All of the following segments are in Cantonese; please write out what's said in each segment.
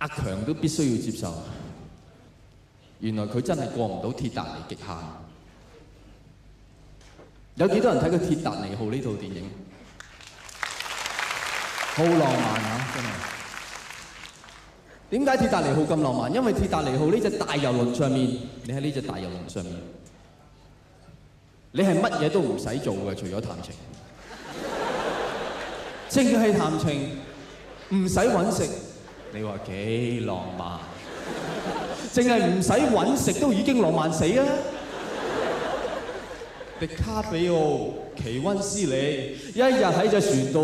阿強都必須要接受，原來佢真係過唔到鐵達尼極限。有幾多人睇過《鐵達尼號》呢套電影？好浪漫啊！真係。點解鐵達尼號咁浪漫？因為鐵達尼號呢隻大遊輪上面，你喺呢隻大遊輪上面，你係乜嘢都唔使做嘅，除咗談情。淨係談情，唔使揾食。你話幾浪漫？淨係唔使揾食都已經浪漫死啊！迪卡比奧、奇溫斯里，一日喺隻船度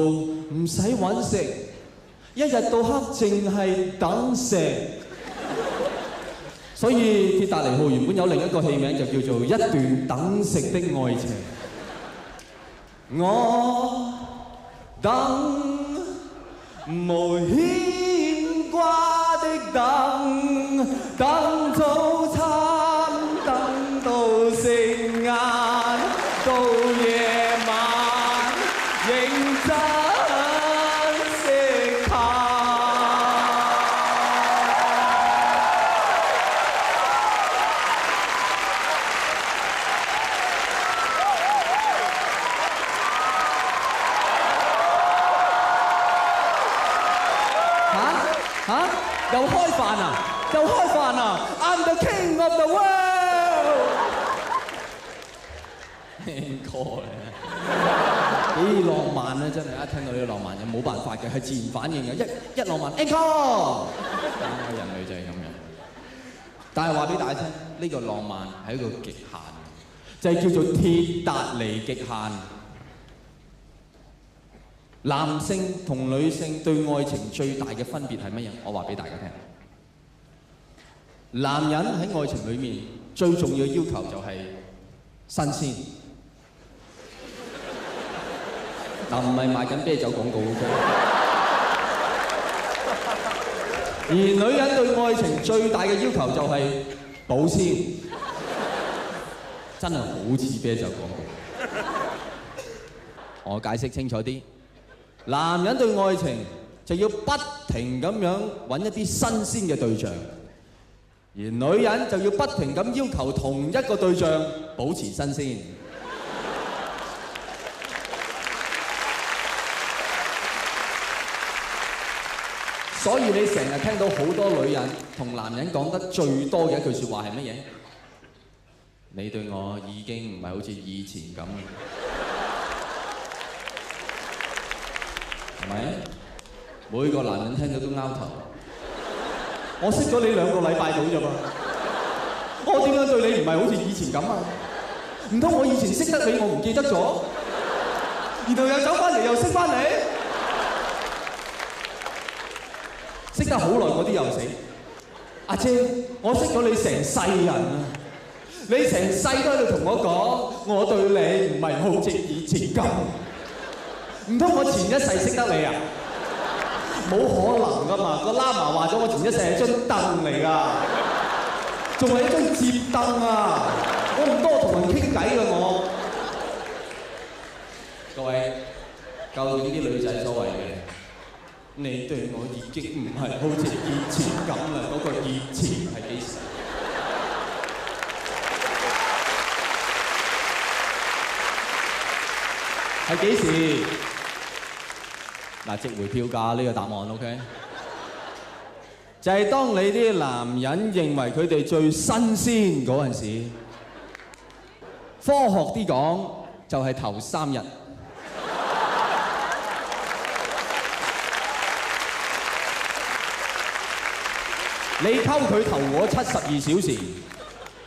唔使揾食，一日到黑淨係等食。所以鐵達尼號原本有另一個戲名就叫做《一段等食的愛情》。我等無牽掛的等，等早餐，等到食晏，到夜晚認真食飯。又開飯啊！又開飯啊 ！I'm the king of the world。Encore 幾浪漫啊！真係一聽到呢個浪漫嘢，冇辦法嘅，係自然反應嘅。一浪漫 Encore。人類就係咁樣。但係話俾大家聽，呢個浪漫係一個極限，就係叫做鐵達尼極限。男性同女性對愛情最大嘅分別係乜嘢？我話俾大家聽。男人喺愛情裏面最重要嘅要求就係新鮮。嗱，唔係賣緊啤酒廣告嘅。而女人對愛情最大嘅要求就係保鮮。真係好似啤酒廣告。我解釋清楚啲。男人對愛情就要不停咁樣揾一啲新鮮嘅對象，而女人就要不停咁要求同一個對象保持新鮮。所以你成日聽到好多女人同男人講得最多嘅一句説話係乜嘢？你對我已經唔係好似以前咁。係咪？每個男人聽到都拗頭。我識咗你2個禮拜到啫嘛，我點樣對你唔係好似以前咁啊？唔通我以前識得你，我唔記得咗，然後又走翻嚟又識翻你？識得好耐嗰啲又死。阿姐，我識咗你成世人啊！你成世都喺度同我講，我對你唔係好似以前咁。唔通我前一世識得你啊？冇可能噶嘛！個喇嘛話咗，我前一世係張凳嚟㗎，仲係一張摺凳啊！我唔多同人傾偈㗎我。各位，究竟呢啲女仔所謂嘅，你對我已經唔係好似以前咁啦。嗰個以前係幾時？係幾時？嗱，值回票價呢個答案 ，OK？ 就係當你啲男人認為佢哋最新鮮嗰陣時，科學啲講就係頭3日。你溝佢頭嗰72小時，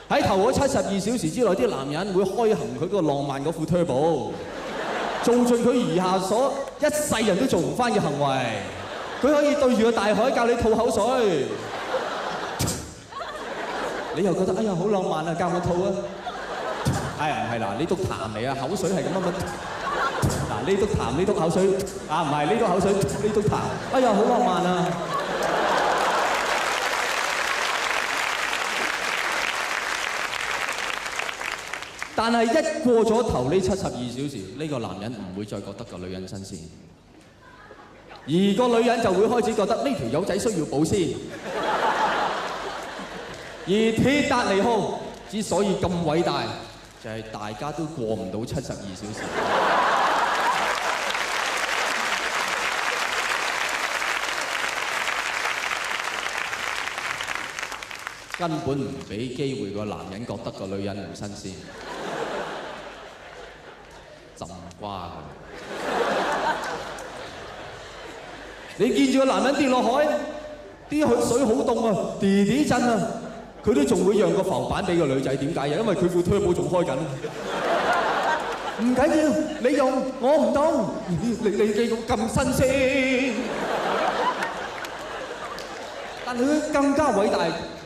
喺頭嗰72小時之內，啲男人會開行佢個浪漫嗰副 turbo。做盡佢餘下所一世人都做唔翻嘅行為，佢可以對住個大海教你吐口水，你又覺得哎呀好浪漫啊，教我吐啊！哎呀唔係嗱，呢篤痰嚟啊，口水係咁樣。嗱呢篤痰，呢篤口水啊，唔係呢篤口水，呢篤痰，哎呀好浪漫啊！但係一過咗頭呢72小時，呢個男人唔會再覺得個女人新鮮。而個女人就會開始覺得呢條友仔需要保鮮。而鐵達尼號之所以咁偉大，就係大家都過唔到72小時。根本唔俾機會個男人覺得個女人唔新鮮，浸瓜佢。你見住個男人跌落海，啲水好凍啊，滴滴震啊，佢都仲會讓個浮板俾個女仔，點解？因為佢副 turbo 仲開緊。唔緊要，你用我唔動，你記咁新鮮。但佢更加偉大，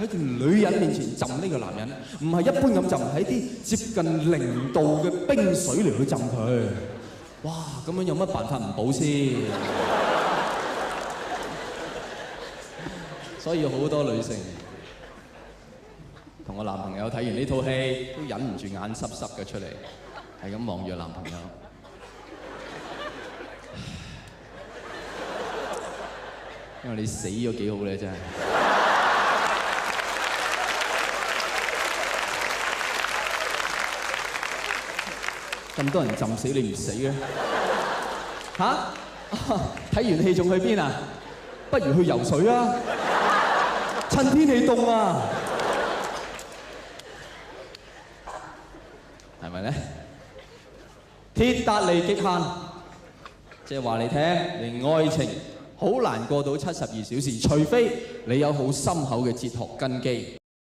喺條女人面前浸呢個男人，唔係一般咁浸，喺啲接近0度嘅冰水嚟去浸佢。哇！咁樣有乜辦法唔保鮮？所以好多女性同我男朋友睇完呢套戲，都忍唔住眼濕濕嘅出嚟，係咁望住男朋友。因為你死咗幾好咧，真係。咁多人浸死你唔死嘅？嚇？睇完戲仲去邊啊？不如去游水啊！趁天氣凍啊！係咪咧？鐵達尼極限，即係話你聽，你愛情好難過到72小時，除非你有好深厚嘅哲學根基。